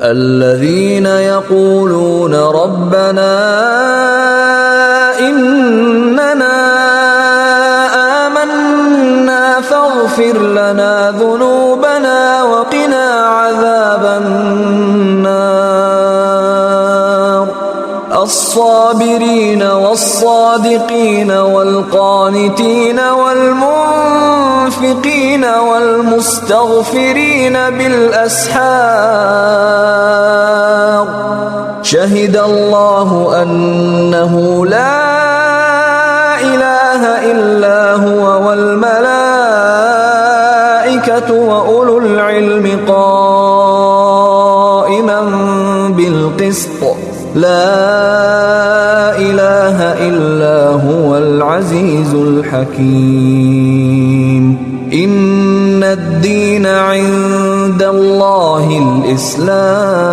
الذين يقولون ربنا إننا آمنا فاغفر لنا ذنوبنا وقنا عذاب النار الصابرين والصادقين والقانتين والمنفقين والمستغفرين بالأسحار شهد الله أنه لا إله إلا هو والملائكة وأولو العلم قائما بالقسط لا إله إلا هو العزيز الحكيم إن الدين عند الله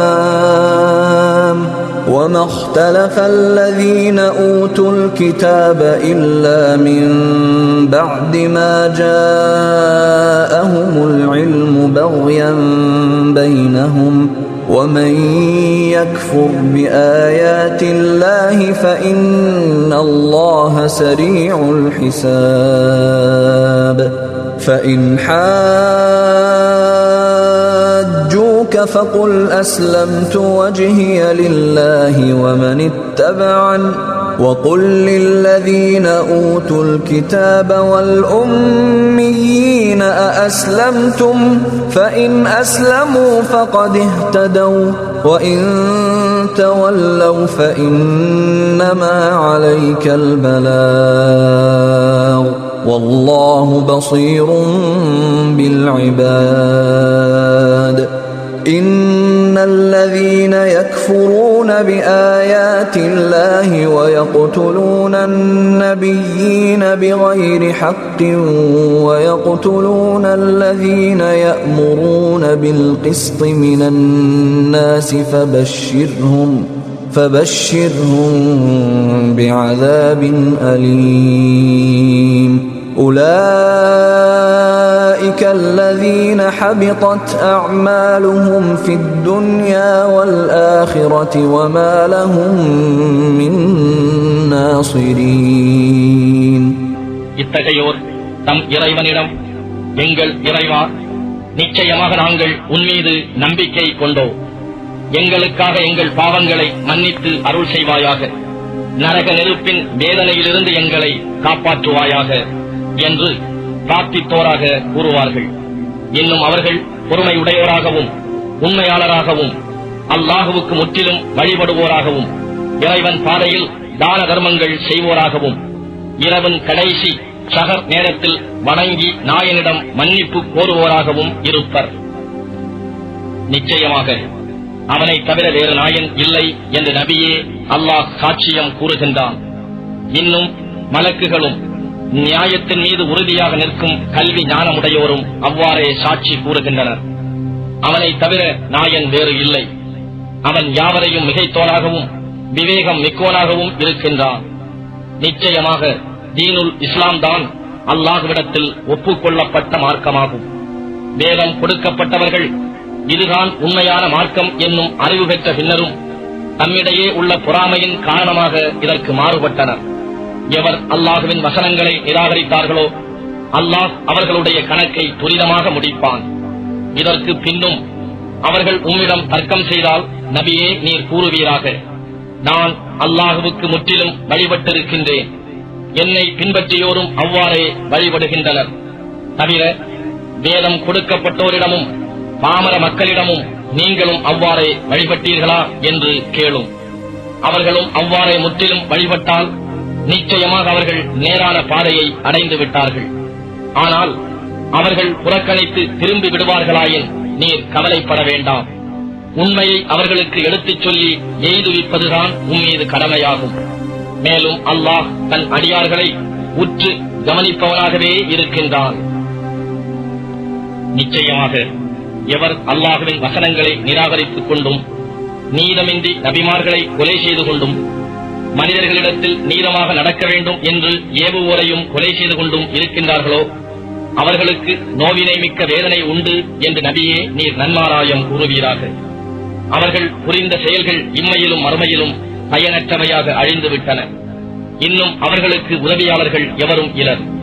الإسلام وما اختلف الذين أوتوا الكتاب إلا من بعد ما جاءهم العلم بغيا بينهم ومن يكفر بآيات الله فإن الله سريع الحساب فإن حاجوك فقل أسلمت وجهي لله ومن اتبعني وقل للذين أوتوا الكتاب والأميين أأسلمتم فإن أسلموا فقد اهتدوا وإن تولوا فإنما عليك البلاغ والله بصير بالعباد إن الذين يكفرون بآيات الله ويقتلون النبيين بغير حق ويقتلون الذين يأمرون بالقسط من الناس فبشرهم بعذاب أليم أولئك الذين حبطت أعمالهم في الدنيا والآخرة وما لهم من ناصرين இத்தகையோர் தம் இறைவனிடம் எங்கள் இறைவா நிச்சயமாக நாங்கள் உன்மீது நம்பிக்கை கொண்டோம் எங்களுக்காக எங்கள் பாவங்களை மன்னித்து அருள் செய்வாயாக நரக நெருப்பின் வேதனையிலிருந்து எங்களை காப்பாற்றுவாயாக என்று பிரார்த்தித்தோராக கூறுவார்கள். இன்னும் அவர்கள் பொறுமையுடையோராகவும் உண்மையாளராகவும் அல்லாஹுவுக்கு முற்றிலும் வழிபடுவோராகவும் இறைவன் பாதையில் தான தர்மங்கள் செய்வோராகவும் இரவின் கடைசி சஹர் நேரத்தில் வணங்கி நாயனிடம் மன்னிப்பு கோருவோராகவும் இருப்பர். நிச்சயமாக அவனை தவிர வேறு நாயன் இல்லை என்று நபியே அல்லாஹ் சாட்சியம் கூறுகின்றான். இன்னும் மலக்குகளும் நியாயத்தின் மீது உறுதியாக நிற்கும் கல்வி ஞானமுடையோரும் அவ்வாறே சாட்சி கூறுகின்றனர். அவனை தவிர நாயன் வேறு இல்லை. அவன் யாவரையும் மிகைத்தோனாகவும் விவேகம் மிக்கோனாகவும் இருக்கின்றான். நிச்சயமாக தீனுல் இஸ்லாம் தான் அல்லாஹ்விடத்தில் ஒப்புக்கொள்ளப்பட்ட மார்க்கமாகும். வேதம் கொடுக்கப்பட்டவர்கள் இதுதான் உண்மையான மார்க்கம் என்னும் அறிவு பெற்ற பின்னரும் தம்மிடையே உள்ள பொறாமையின் காரணமாக இதற்கு மாறுபட்டனர். எவர் அல்லாஹுவின் வசனங்களை நிராகரித்தார்களோ அல்லாஹ் அவர்களுடைய கணக்கை துரிதமாக முடிப்பான். இதற்கு பின்னும் அவர்கள் உம்மிடம் தர்க்கம் செய்தால் நபியே நீர் கூறுவீராக, நான் அல்லாஹுவுக்கு முற்றிலும் வழிபட்டிருக்கின்றேன், என்னை பின்பற்றியோரும் அவ்வாறே வழிபடுகின்றனர். தவிர வேதம் கொடுக்கப்பட்டோரிடமும் பாமர மக்களிடமும் நீங்களும் அவ்வாறே வழிபட்டீர்களா என்று கேளும். அவர்களும் அவ்வாறே முற்றிலும் வழிபட்டால் நிச்சயமாக அவர்கள் நேரான பாதையை அடைந்து விட்டார்கள். ஆனால் அவர்கள் புறக்கணித்து திரும்பி விடுவார்களாயின் நீர் கவலைப்பட வேண்டாம். உண்மையை அவர்களுக்கு எடுத்துச் சொல்லி எய்துவிப்பதுதான் உம்மீது கடமையாகும். மேலும் அல்லாஹ் தன் அடியார்களை உற்று கவனிப்பவனாகவே இருக்கின்றான். நிச்சயமாக எவர் அல்லாஹுவின் வசனங்களை நிராகரித்துக் கொண்டும் நீதமின்றி நபிமார்களை கொலை செய்து கொண்டும் மனிதர்களிடத்தில் நீதமாக நடக்க வேண்டும் என்று ஏவுவோரையும் கொலை செய்து கொண்டும் இருக்கின்றார்களோ அவர்களுக்கு நோவினை மிக்க வேதனை உண்டு என்று நபியே நீர் நன்மாராயம் கூறுவீராக. அவர்கள் புரிந்த செயல்கள் இம்மையிலும் மறுமையிலும் பயனற்றவையாக அழிந்துவிட்டன. இன்னும் அவர்களுக்கு உதவியாளர்கள் எவரும் இலர்.